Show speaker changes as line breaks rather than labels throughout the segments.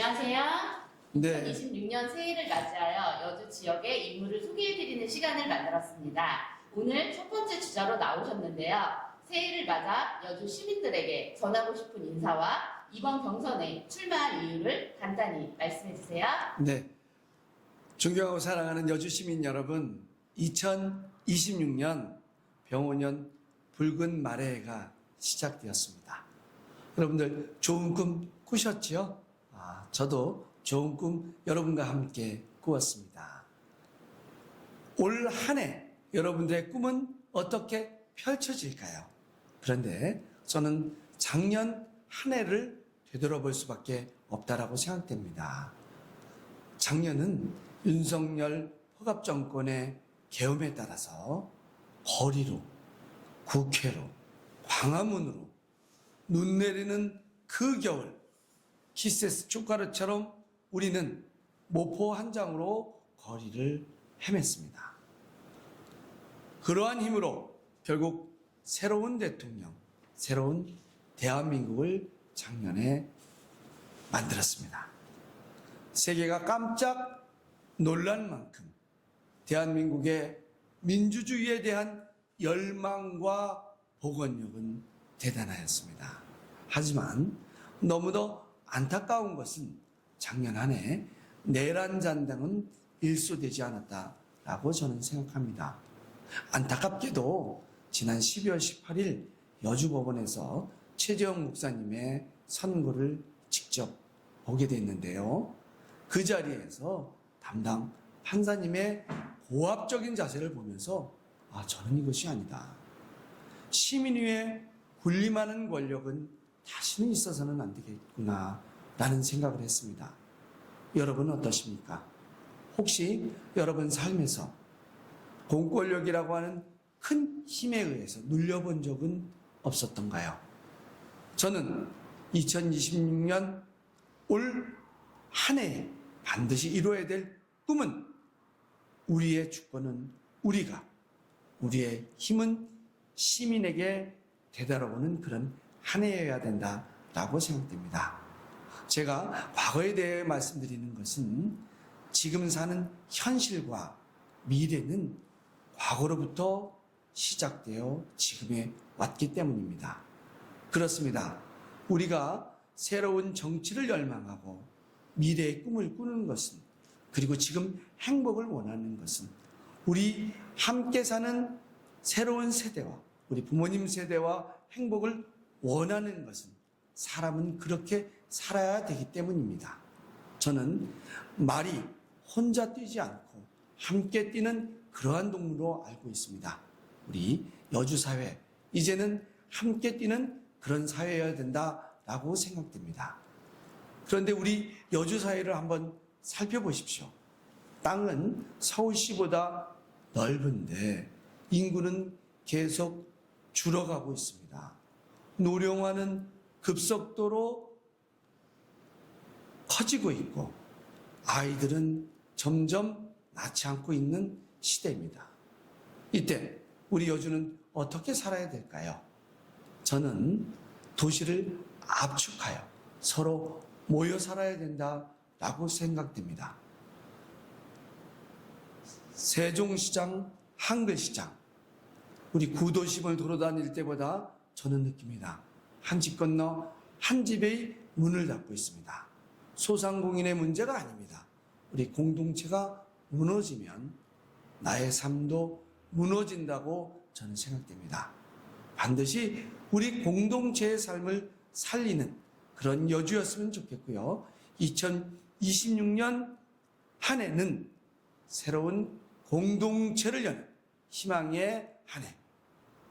안녕하세요.
네,
2026년 새해를 맞이하여 여주 지역의 인물을 소개해드리는 시간을 만들었습니다. 오늘 첫 번째 주자로 나오셨는데요. 새해를 맞아 여주 시민들에게 전하고 싶은 인사와 이번 경선에 출마할 이유를 간단히 말씀해주세요.
네. 존경하고 사랑하는 여주 시민 여러분, 2026년 병오년 붉은 마래해가 시작되었습니다. 여러분들 좋은 꿈 꾸셨지요? 저도 좋은 꿈 여러분과 함께 꾸었습니다. 올 한 해 여러분들의 꿈은 어떻게 펼쳐질까요? 그런데 저는 작년 한 해를 되돌아볼 수밖에 없다라고 생각됩니다. 작년은 윤석열 허갑정권의 계엄에 따라서 거리로, 국회로, 광화문으로 눈 내리는 그 겨울 키세스 쭈가르처럼 우리는 모포 한 장으로 거리를 헤맸습니다. 그러한 힘으로 결국 새로운 대통령, 새로운 대한민국을 작년에 만들었습니다. 세계가 깜짝 놀랄 만큼 대한민국의 민주주의에 대한 열망과 복원력은 대단하였습니다. 하지만 너무도 안타까운 것은 작년 한 해 내란 잔당은 일소되지 않았다라고 저는 생각합니다. 안타깝게도 지난 12월 18일 여주법원에서 최재형 목사님의 선고를 직접 보게 됐는데요. 그 자리에서 담당 판사님의 고압적인 자세를 보면서 저는 이것이 아니다. 시민 위에 군림하는 권력은 다시는 있어서는 안 되겠구나 라는 생각을 했습니다. 여러분은 어떠십니까? 혹시 여러분 삶에서 공권력이라고 하는 큰 힘에 의해서 눌려본 적은 없었던가요? 저는 2026년 올 한 해에 반드시 이루어야 될 꿈은 우리의 주권은 우리의 힘은 시민에게 되돌아오는 그런 한 해여야 된다라고 생각됩니다. 제가 과거에 대해 말씀드리는 것은 지금 사는 현실과 미래는 과거로부터 시작되어 지금에 왔기 때문입니다. 그렇습니다. 우리가 새로운 정치를 열망하고 미래의 꿈을 꾸는 것은, 그리고 지금 행복을 원하는 것은, 우리 함께 사는 새로운 세대와 우리 부모님 세대와 행복을 원하는 것은 사람은 그렇게 살아야 되기 때문입니다. 저는 말이 혼자 뛰지 않고 함께 뛰는 그러한 동물로 알고 있습니다. 우리 여주사회, 이제는 함께 뛰는 그런 사회여야 된다라고 생각됩니다. 그런데 우리 여주사회를 한번 살펴보십시오. 땅은 서울시보다 넓은데 인구는 계속 줄어가고 있습니다. 노령화는 급속도로 커지고 있고 아이들은 점점 낳지 않고 있는 시대입니다. 이때 우리 여주는 어떻게 살아야 될까요? 저는 도시를 압축하여 서로 모여 살아야 된다라고 생각됩니다. 세종시장, 한글시장, 우리 구도심을 돌아다닐 때보다 저는 느낍니다. 한 집 건너 한 집의 문을 닫고 있습니다. 소상공인의 문제가 아닙니다. 우리 공동체가 무너지면 나의 삶도 무너진다고 저는 생각됩니다. 반드시 우리 공동체의 삶을 살리는 그런 여주였으면 좋겠고요. 2026년 한 해는 새로운 공동체를 여는 희망의 한 해,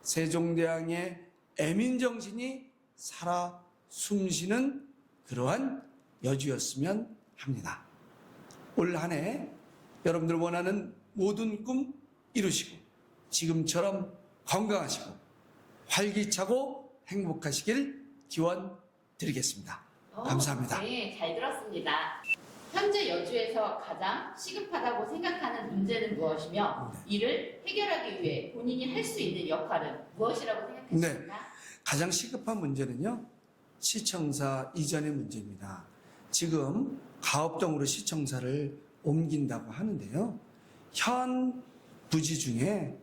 세종대왕의 애민정신이 살아 숨쉬는 그러한 여주였으면 합니다. 올 한 해 여러분들 원하는 모든 꿈 이루시고 지금처럼 건강하시고 활기차고 행복하시길 기원 드리겠습니다. 감사합니다.
네, 잘 들었습니다. 현재 여주에서 가장 시급하다고 생각하는 문제는 무엇이며 이를 해결하기 위해 본인이 할 수 있는 역할은 무엇이라고 생각하십니까?
가장 시급한 문제는요, 시청사 이전의 문제입니다. 지금 가업동으로 시청사를 옮긴다고 하는데요. 현 부지 중에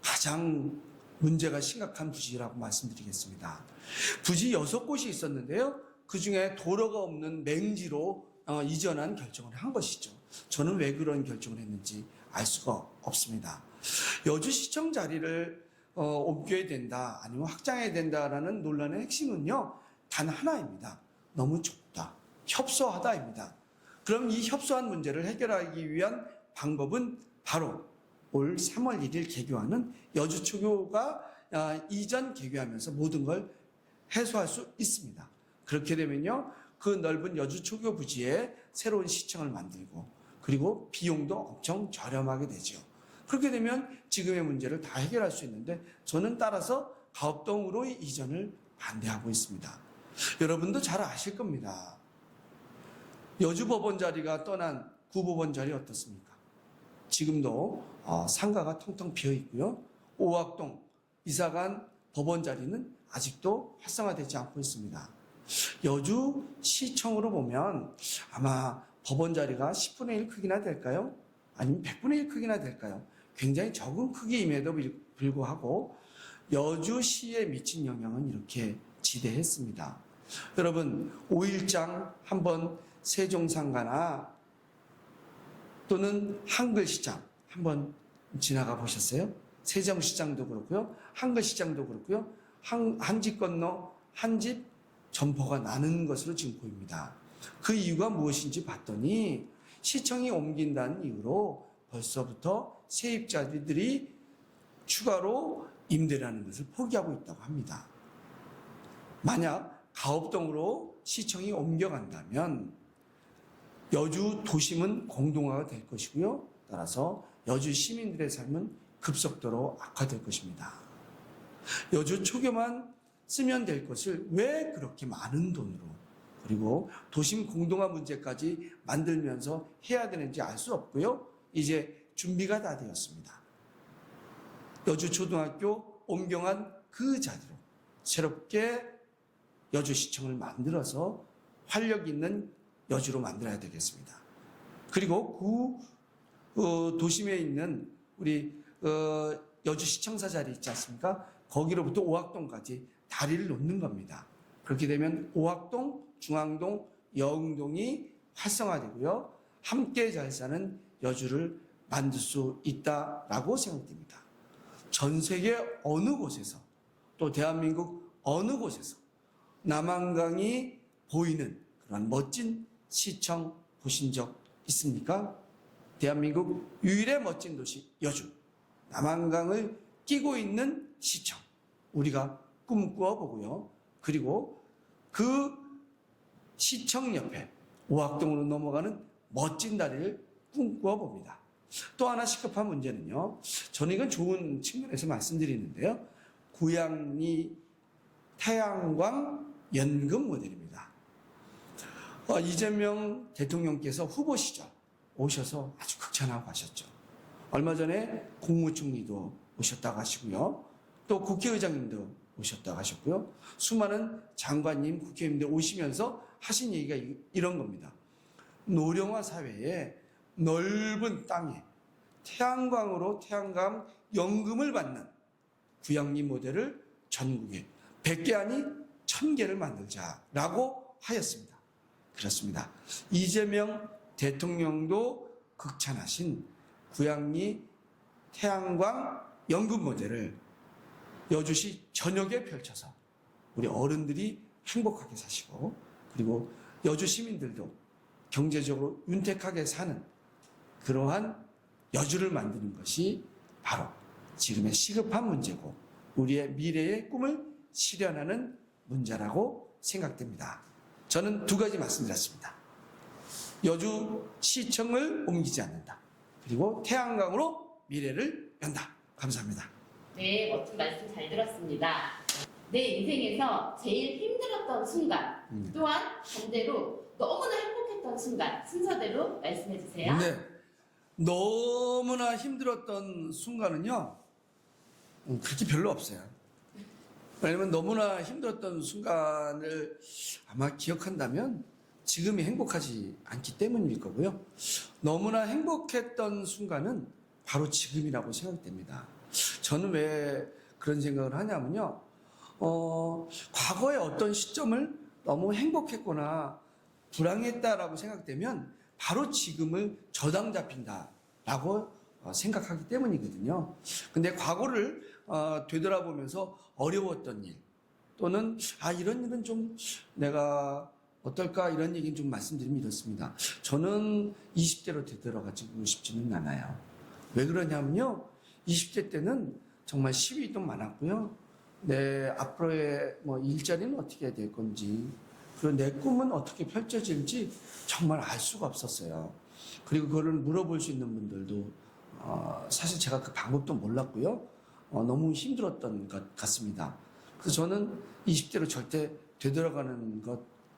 가장 문제가 심각한 부지라고 말씀드리겠습니다. 부지 6곳이 있었는데요. 그 중에 도로가 없는 맹지로 이전한 결정을 한 것이죠. 저는 왜 그런 결정을 했는지 알 수가 없습니다. 여주시청 자리를 옮겨야 된다, 아니면 확장해야 된다라는 논란의 핵심은요, 단 하나입니다. 너무 좁다. 협소하다입니다. 그럼 이 협소한 문제를 해결하기 위한 방법은 바로 올 3월 1일 개교하는 여주초교가 이전 개교하면서 모든 걸 해소할 수 있습니다. 그렇게 되면요, 그 넓은 여주초교 부지에 새로운 시청을 만들고, 그리고 비용도 엄청 저렴하게 되죠. 그렇게 되면 지금의 문제를 다 해결할 수 있는데, 저는 따라서 가업동으로 이전을 반대하고 있습니다. 여러분도 잘 아실 겁니다. 여주법원 자리가 떠난 구법원 자리 어떻습니까? 지금도 상가가 텅텅 비어 있고요. 오학동 이사간 법원 자리는 아직도 활성화되지 않고 있습니다. 여주시청으로 보면 아마 법원 자리가 10분의 1 크기나 될까요? 아니면 100분의 1 크기나 될까요? 굉장히 적은 크기임에도 불구하고 여주시에 미친 영향은 이렇게 지대했습니다. 여러분, 5일장 한번 세종상가나 또는 한글시장 한번 지나가 보셨어요? 세종시장도 그렇고요. 한글시장도 그렇고요. 한 집 건너 한 집 점포가 나는 것으로 지금 보입니다. 그 이유가 무엇인지 봤더니 시청이 옮긴다는 이유로 벌써부터 세입자들이 추가로 임대라는 것을 포기하고 있다고 합니다. 만약 가업동으로 시청이 옮겨간다면 여주 도심은 공동화가 될 것이고요. 따라서 여주 시민들의 삶은 급속도로 악화될 것입니다. 여주 초교만 쓰면 될 것을 왜 그렇게 많은 돈으로, 그리고 도심 공동화 문제까지 만들면서 해야 되는지 알 수 없고요. 이제 준비가 다 되었습니다. 여주초등학교 옮겨간 그 자리로 새롭게 여주시청을 만들어서 활력 있는 여주로 만들어야 되겠습니다. 그리고 도심에 있는 우리 여주시청사 자리 있지 않습니까? 거기로부터 오학동까지 다리를 놓는 겁니다. 그렇게 되면 오학동, 중앙동, 여흥동이 활성화되고요. 함께 잘 사는 여주를 만들 수 있다라고 생각됩니다. 전 세계 어느 곳에서, 또 대한민국 어느 곳에서 남한강이 보이는 그런 멋진 시청 보신 적 있습니까? 대한민국 유일의 멋진 도시 여주, 남한강을 끼고 있는 시청, 우리가 꿈꾸어 보고요. 그리고 그 시청 옆에 오학동으로 넘어가는 멋진 다리를 꿈꾸어 봅니다. 또 하나 시급한 문제는요, 저는 이건 좋은 측면에서 말씀드리는데요, 고양리 태양광 연금 모델입니다. 이재명 대통령께서 후보 시절 오셔서 아주 극찬하고 가셨죠. 얼마 전에 국무총리도 오셨다고 하시고요. 또 국회의장님도 오셨다고 하셨고요. 수많은 장관님, 국회의원님들 오시면서 하신 얘기가 이런 겁니다. 노령화 사회에 넓은 땅에 태양광으로 태양광 연금을 받는 구양리 모델을 전국에 100개 아니 1000개를 만들자라고 하였습니다. 그렇습니다. 이재명 대통령도 극찬하신 구양리 태양광 연금 모델을 여주시 전역에 펼쳐서 우리 어른들이 행복하게 사시고, 그리고 여주 시민들도 경제적으로 윤택하게 사는 그러한 여주를 만드는 것이 바로 지금의 시급한 문제고 우리의 미래의 꿈을 실현하는 문제라고 생각됩니다. 저는 두 가지 말씀드렸습니다. 여주시청을 옮기지 않는다. 그리고 태양광으로 미래를 연다. 감사합니다.
네, 멋진 말씀 잘 들었습니다. 내 인생에서 제일 힘들었던 순간, 또한 반대로 너무나 행복했던 순간, 순서대로 말씀해 주세요.
네. 너무나 힘들었던 순간은요, 그렇게 별로 없어요. 왜냐면 너무나 힘들었던 순간을 아마 기억한다면 지금이 행복하지 않기 때문일 거고요. 너무나 행복했던 순간은 바로 지금이라고 생각됩니다. 저는 왜 그런 생각을 하냐면요. 과거의 어떤 시점을 너무 행복했거나 불행했다라고 생각되면 바로 지금을 저당 잡힌다라고 생각하기 때문이거든요. 근데 과거를 되돌아보면서 어려웠던 일 또는 이런 일은 좀 내가 어떨까 이런 얘기는 좀 말씀드리면 이렇습니다. 저는 20대로 되돌아가지고 싶지는 않아요. 왜 그러냐면요. 20대 때는 정말 시위도 많았고요. 내 앞으로의 일자리는 어떻게 해야 될 건지, 그리고 내 꿈은 어떻게 펼쳐질지 정말 알 수가 없었어요. 그리고 그거를 물어볼 수 있는 분들도 사실 제가 그 방법도 몰랐고요. 너무 힘들었던 것 같습니다. 그래서 저는 20대로 절대 되돌아가는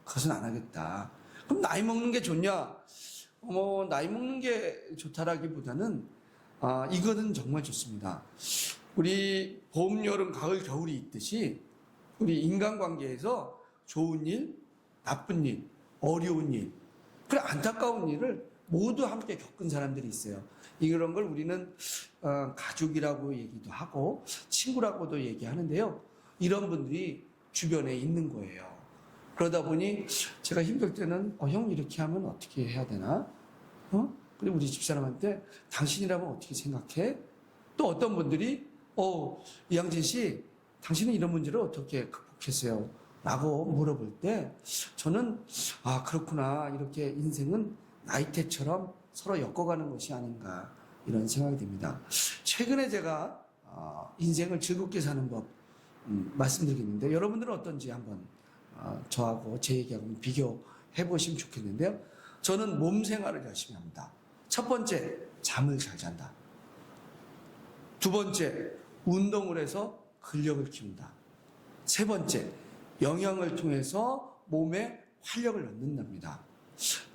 그것은 안 하겠다. 그럼 나이 먹는 게 좋냐? 나이 먹는 게 좋다라기보다는 이거는 정말 좋습니다. 우리 봄, 여름, 가을, 겨울이 있듯이 우리 인간관계에서 좋은 일, 나쁜 일, 어려운 일, 그래 안타까운 일을 모두 함께 겪은 사람들이 있어요. 이런 걸 우리는 가족이라고 얘기도 하고 친구라고도 얘기하는데요. 이런 분들이 주변에 있는 거예요. 그러다 보니 제가 힘들 때는 형 이렇게 하면 어떻게 해야 되나? 그리고 우리 집사람한테 당신이라면 어떻게 생각해? 또 어떤 분들이 이양진 씨 당신은 이런 문제를 어떻게 극복했어요? 라고 물어볼 때 저는 그렇구나, 이렇게 인생은 나이테처럼 서로 엮어가는 것이 아닌가 이런 생각이 듭니다. 최근에 제가 인생을 즐겁게 사는 법 말씀드리겠는데 여러분들은 어떤지 한번 저하고 제 얘기하고 비교해 보시면 좋겠는데요. 저는 몸 생활을 열심히 합니다. 첫 번째, 잠을 잘 잔다. 두 번째, 운동을 해서 근력을 키운다. 세 번째, 영양을 통해서 몸에 활력을 얻는답니다.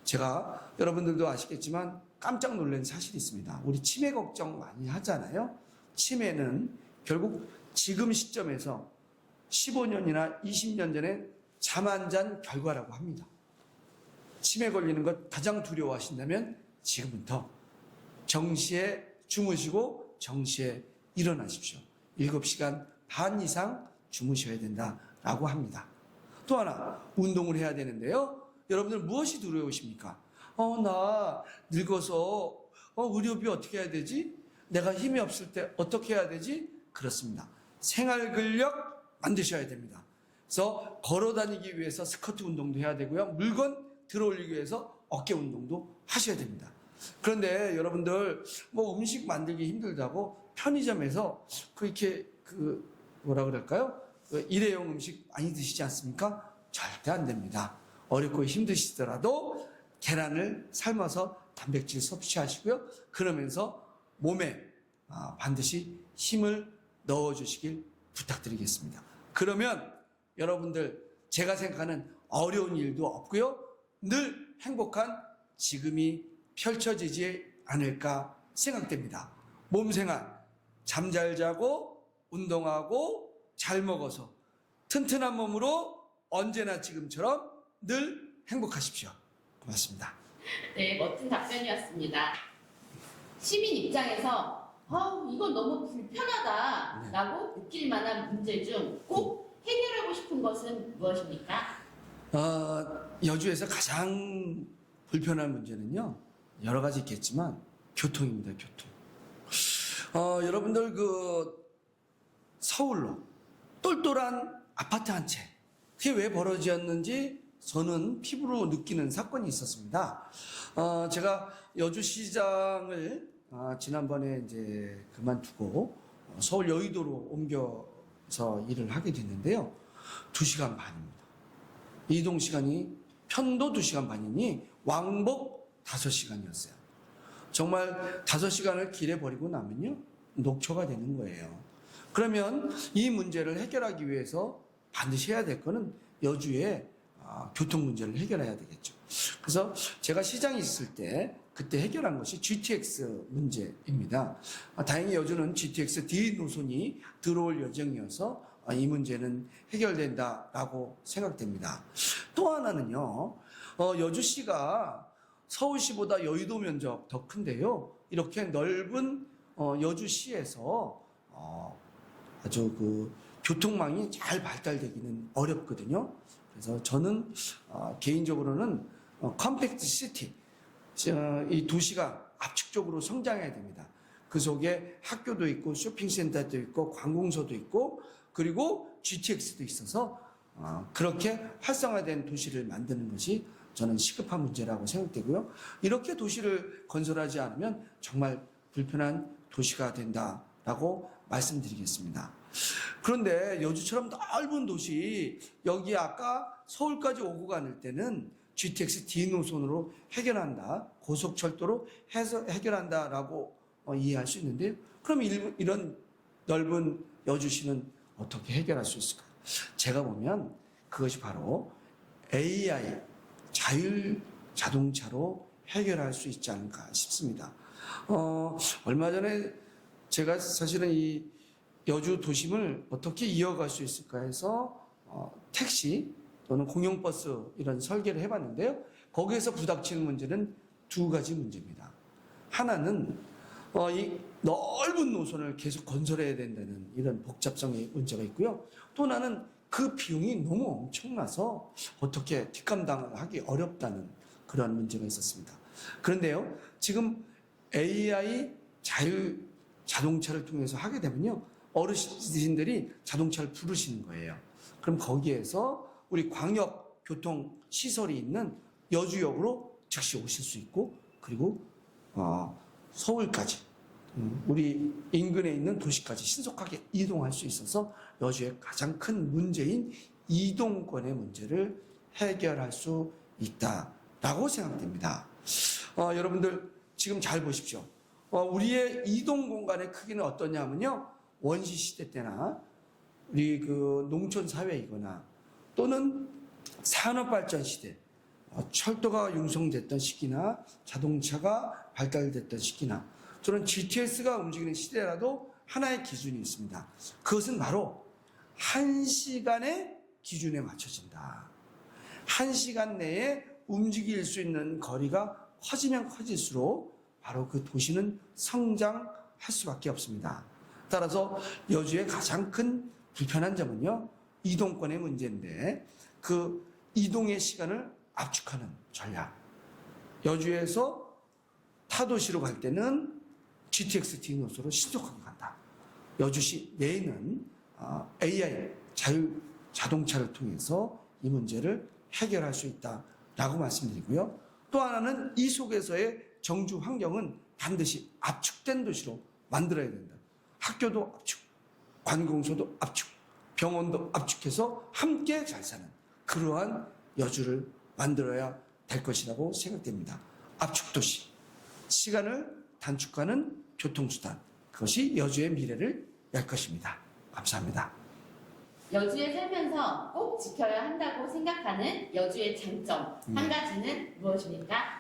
제가 여러분들도 아시겠지만 깜짝 놀란 사실이 있습니다. 우리 치매 걱정 많이 하잖아요. 치매는 결국 지금 시점에서 15년이나 20년 전에 잠 안 잔 결과라고 합니다. 치매 걸리는 것 가장 두려워하신다면 지금부터 정시에 주무시고 정시에 일어나십시오. 7시간 반 이상 주무셔야 된다라고 합니다. 또 하나, 운동을 해야 되는데요. 여러분들 무엇이 두려우십니까? 나 늙어서 의료비 어떻게 해야 되지? 내가 힘이 없을 때 어떻게 해야 되지? 그렇습니다. 생활 근력 만드셔야 됩니다. 그래서 걸어 다니기 위해서 스쿼트 운동도 해야 되고요. 물건 들어 올리기 위해서 어깨 운동도 하셔야 됩니다. 그런데 여러분들 음식 만들기 힘들다고 편의점에서 뭐라 그럴까요? 일회용 음식 많이 드시지 않습니까? 절대 안 됩니다. 어렵고 힘드시더라도 계란을 삶아서 단백질 섭취하시고요. 그러면서 몸에 반드시 힘을 넣어주시길 부탁드리겠습니다. 그러면 여러분들 제가 생각하는 어려운 일도 없고요. 늘 행복한 지금이 펼쳐지지 않을까 생각됩니다. 몸생활 잠 잘 자고 운동하고 잘 먹어서 튼튼한 몸으로 언제나 지금처럼 늘 행복하십시오. 고맙습니다.
네, 멋진 답변이었습니다. 시민 입장에서 이건 너무 불편하다라고 느낄 만한 문제 중 꼭 해결하고 싶은 것은 무엇입니까?
여주에서 가장 불편한 문제는요, 여러 가지 있겠지만 교통입니다. 교통. 여러분들 서울로 똘똘한 아파트 한 채, 그게 왜 벌어졌는지 저는 피부로 느끼는 사건이 있었습니다. 제가 여주시장을 지난번에 이제 그만두고 서울 여의도로 옮겨서 일을 하게 됐는데요. 2시간 반입니다. 이동 시간이 편도 2시간 반이니 왕복 5시간이었어요. 정말 5시간을 길에 버리고 나면요, 녹초가 되는 거예요. 그러면 이 문제를 해결하기 위해서 반드시 해야 될 거는 여주의 교통 문제를 해결해야 되겠죠. 그래서 제가 시장에 있을 때 그때 해결한 것이 GTX 문제입니다. 다행히 여주는 GTX D 노선이 들어올 예정이어서 이 문제는 해결된다라고 생각됩니다. 또 하나는요, 여주시가 서울시보다 여의도 면적 더 큰데요. 이렇게 넓은 여주시에서 아주 그 교통망이 잘 발달되기는 어렵거든요. 그래서 저는 개인적으로는 컴팩트 시티, 이 도시가 압축적으로 성장해야 됩니다. 그 속에 학교도 있고 쇼핑센터도 있고 관공서도 있고 그리고 GTX도 있어서 그렇게 활성화된 도시를 만드는 것이 저는 시급한 문제라고 생각되고요. 이렇게 도시를 건설하지 않으면 정말 불편한 도시가 된다라고 말씀드리겠습니다. 그런데 여주처럼 넓은 도시, 여기 아까 서울까지 오고 가는 때는 GTX D 노선으로 해결한다, 고속철도로 해서 해결한다라고 이해할 수 있는데요. 그럼 이런 넓은 여주시는 어떻게 해결할 수 있을까요? 제가 보면 그것이 바로 AI, 자율 자동차로 해결할 수 있지 않을까 싶습니다. 얼마 전에 제가 사실은 이 여주 도심을 어떻게 이어갈 수 있을까 해서 택시 또는 공영버스 이런 설계를 해봤는데요. 거기에서 부닥치는 문제는 두 가지 문제입니다. 하나는 이 넓은 노선을 계속 건설해야 된다는 이런 복잡성의 문제가 있고요. 또 하나는 그 비용이 너무 엄청나서 어떻게 뒷감당을 하기 어렵다는 그런 문제가 있었습니다. 그런데요, 지금 AI 자율 자동차를 통해서 하게 되면요, 어르신들이 자동차를 부르시는 거예요. 그럼 거기에서 우리 광역 교통 시설이 있는 여주역으로 즉시 오실 수 있고, 그리고 서울까지 우리 인근에 있는 도시까지 신속하게 이동할 수 있어서 여주의 가장 큰 문제인 이동권의 문제를 해결할 수 있다라고 생각됩니다. 여러분들 지금 잘 보십시오. 우리의 이동 공간의 크기는 어떠냐면요, 원시 시대 때나 우리 그 농촌 사회이거나 또는 산업 발전 시대, 철도가 융성됐던 시기나 자동차가 발달됐던 시기나 저는 GTS가 움직이는 시대라도 하나의 기준이 있습니다. 그것은 바로 1시간의 기준에 맞춰진다. 1시간 내에 움직일 수 있는 거리가 커지면 커질수록 바로 그 도시는 성장할 수밖에 없습니다. 따라서 여주의 가장 큰 불편한 점은요, 이동권의 문제인데 그 이동의 시간을 압축하는 전략. 여주에서 타도시로 갈 때는 GTX D 노선으로 신속하게 간다. 여주시 내에는 AI 자율 자동차를 통해서 이 문제를 해결할 수 있다라고 말씀드리고요. 또 하나는 이 속에서의 정주 환경은 반드시 압축된 도시로 만들어야 된다. 학교도 압축, 관공서도 압축, 병원도 압축해서 함께 잘 사는 그러한 여주를 만들어야 될 것이라고 생각됩니다. 압축도시, 시간을 단축하는 교통수단, 그것이 여주의 미래를 열 것입니다. 감사합니다.
여주에 살면서 꼭 지켜야 한다고 생각하는 여주의 장점 한 가지는 무엇입니까?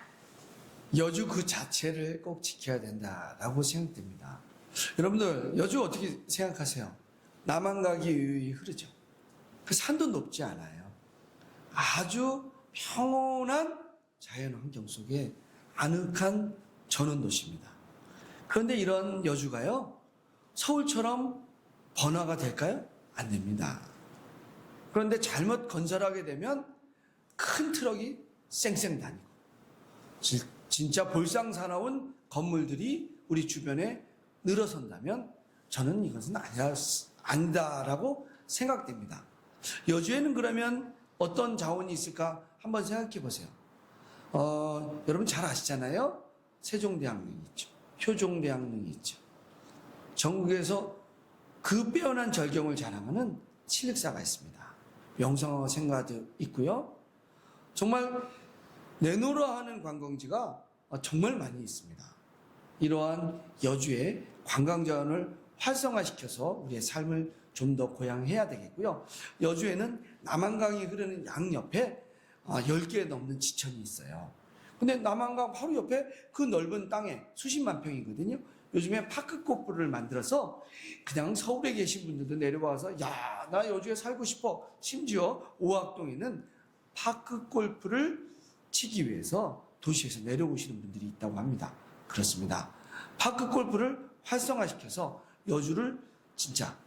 여주 그 자체를 꼭 지켜야 된다라고 생각됩니다. 여러분들 여주 어떻게 생각하세요? 남한강이 유유히 흐르죠. 그 산도 높지 않아요. 아주 평온한 자연 환경 속에 아늑한 전원도시입니다. 그런데 이런 여주가요, 서울처럼 번화가 될까요? 안 됩니다. 그런데 잘못 건설하게 되면 큰 트럭이 쌩쌩 다니고 진짜 볼상사나운 건물들이 우리 주변에 늘어선다면 저는 이것은 아니다라고 생각됩니다. 여주에는 그러면 어떤 자원이 있을까 한번 생각해 보세요. 여러분 잘 아시잖아요. 세종대왕릉이 있죠. 효종대왕릉이 있죠. 전국에서 그 빼어난 절경을 자랑하는 칠흑사가 있습니다. 명성황후 생가도 있고요. 정말 내노라 하는 관광지가 정말 많이 있습니다. 이러한 여주의 관광자원을 활성화시켜서 우리의 삶을 좀 더 고양해야 되겠고요. 여주에는 남한강이 흐르는 양옆에 10개 넘는 지천이 있어요. 근데 남한강 바로 옆에 그 넓은 땅에 수십만 평이거든요. 요즘에 파크 골프를 만들어서 그냥 서울에 계신 분들도 내려와서 야, 나 여주에 살고 싶어. 심지어 오학동에는 파크 골프를 치기 위해서 도시에서 내려오시는 분들이 있다고 합니다. 그렇습니다. 파크 골프를 활성화시켜서 여주를 진짜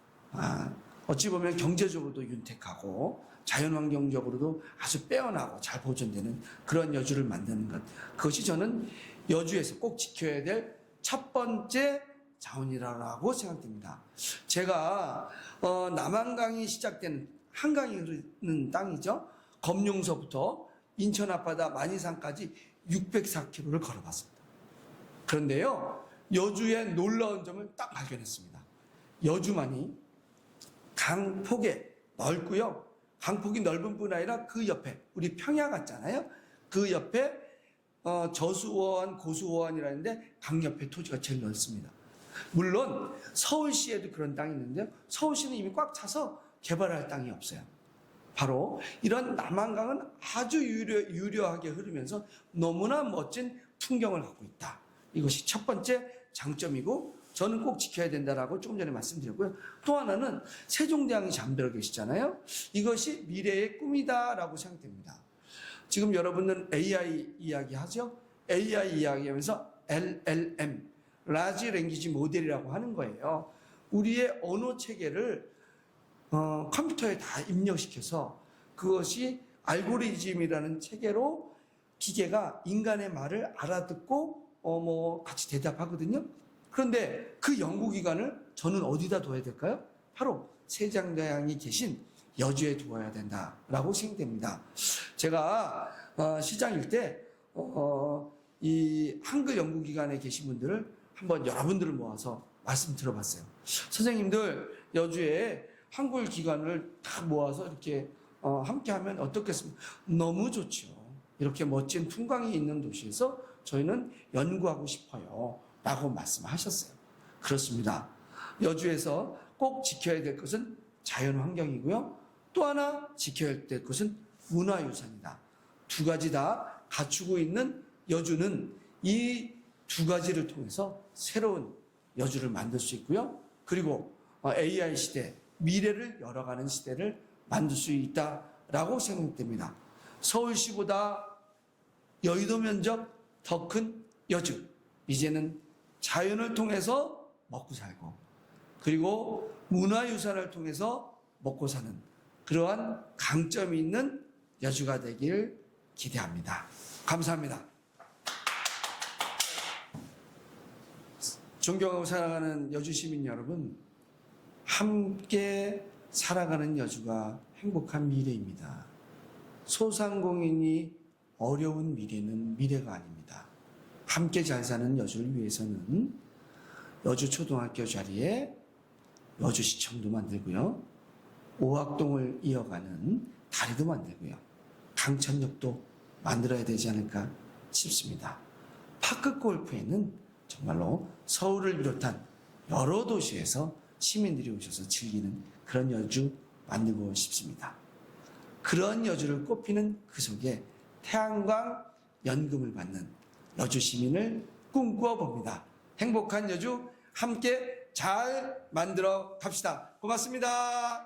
어찌 보면 경제적으로도 윤택하고 자연환경적으로도 아주 빼어나고 잘 보존되는 그런 여주를 만드는 것, 그것이 저는 여주에서 꼭 지켜야 될 첫 번째 자원이라고 생각됩니다. 제가 남한강이 시작되는 한강이 흐르는 땅이죠. 검룡서부터 인천 앞바다 만이산까지 604km를 걸어봤습니다. 그런데요, 여주의 놀라운 점을 딱 발견했습니다. 여주만이 강폭에 넓고요. 강폭이 넓은 뿐 아니라 그 옆에 우리 평야 같잖아요. 그 옆에 저수원, 고수원이라는데 강 옆에 토지가 제일 넓습니다. 물론 서울시에도 그런 땅이 있는데요. 서울시는 이미 꽉 차서 개발할 땅이 없어요. 바로 이런 남한강은 아주 유려하게 흐르면서 너무나 멋진 풍경을 갖고 있다. 이것이 첫 번째 장점이고 저는 꼭 지켜야 된다라고 조금 전에 말씀드렸고요. 또 하나는 세종대왕이 잠들어 계시잖아요. 이것이 미래의 꿈이다라고 생각됩니다. 지금 여러분들은 AI 이야기 하죠? AI 이야기하면서 LLM, 라지 랭귀지 모델이라고 하는 거예요. 우리의 언어 체계를 컴퓨터에 다 입력시켜서 그것이 알고리즘이라는 체계로 기계가 인간의 말을 알아듣고 같이 대답하거든요. 그런데 그 연구기관을 저는 어디다 둬야 될까요? 바로 세종대왕이 계신 여주에 두어야 된다라고 생각됩니다. 제가 시장일 때 이 한글 연구기관에 계신 분들을 한번 여러분들을 모아서 말씀 들어봤어요. 선생님들 여주에 한글 기관을 다 모아서 이렇게 함께하면 어떻겠습니까? 너무 좋죠. 이렇게 멋진 풍광이 있는 도시에서 저희는 연구하고 싶어요. 라고 말씀하셨어요. 그렇습니다. 여주에서 꼭 지켜야 될 것은 자연환경이고요. 또 하나 지켜야 될 것은 문화유산이다. 두 가지 다 갖추고 있는 여주는 이 두 가지를 통해서 새로운 여주를 만들 수 있고요. 그리고 AI 시대, 미래를 열어가는 시대를 만들 수 있다라고 생각됩니다. 서울시보다 여의도 면적 더 큰 여주. 이제는 자연을 통해서 먹고 살고 그리고 문화유산을 통해서 먹고 사는 그러한 강점이 있는 여주가 되길 기대합니다. 감사합니다. 존경하고 사랑하는 여주 시민 여러분, 함께 살아가는 여주가 행복한 미래입니다. 소상공인이 어려운 미래는 미래가 아닙니다. 함께 잘 사는 여주를 위해서는 여주초등학교 자리에 여주시청도 만들고요. 오학동을 이어가는 다리도 만들고요. 강천역도 만들어야 되지 않을까 싶습니다. 파크골프에는 정말로 서울을 비롯한 여러 도시에서 시민들이 오셔서 즐기는 그런 여주 만들고 싶습니다. 그런 여주를 꽃피는 그 속에 태양광 연금을 받는 여주 시민을 꿈꾸어 봅니다. 행복한 여주 함께 잘 만들어 갑시다. 고맙습니다.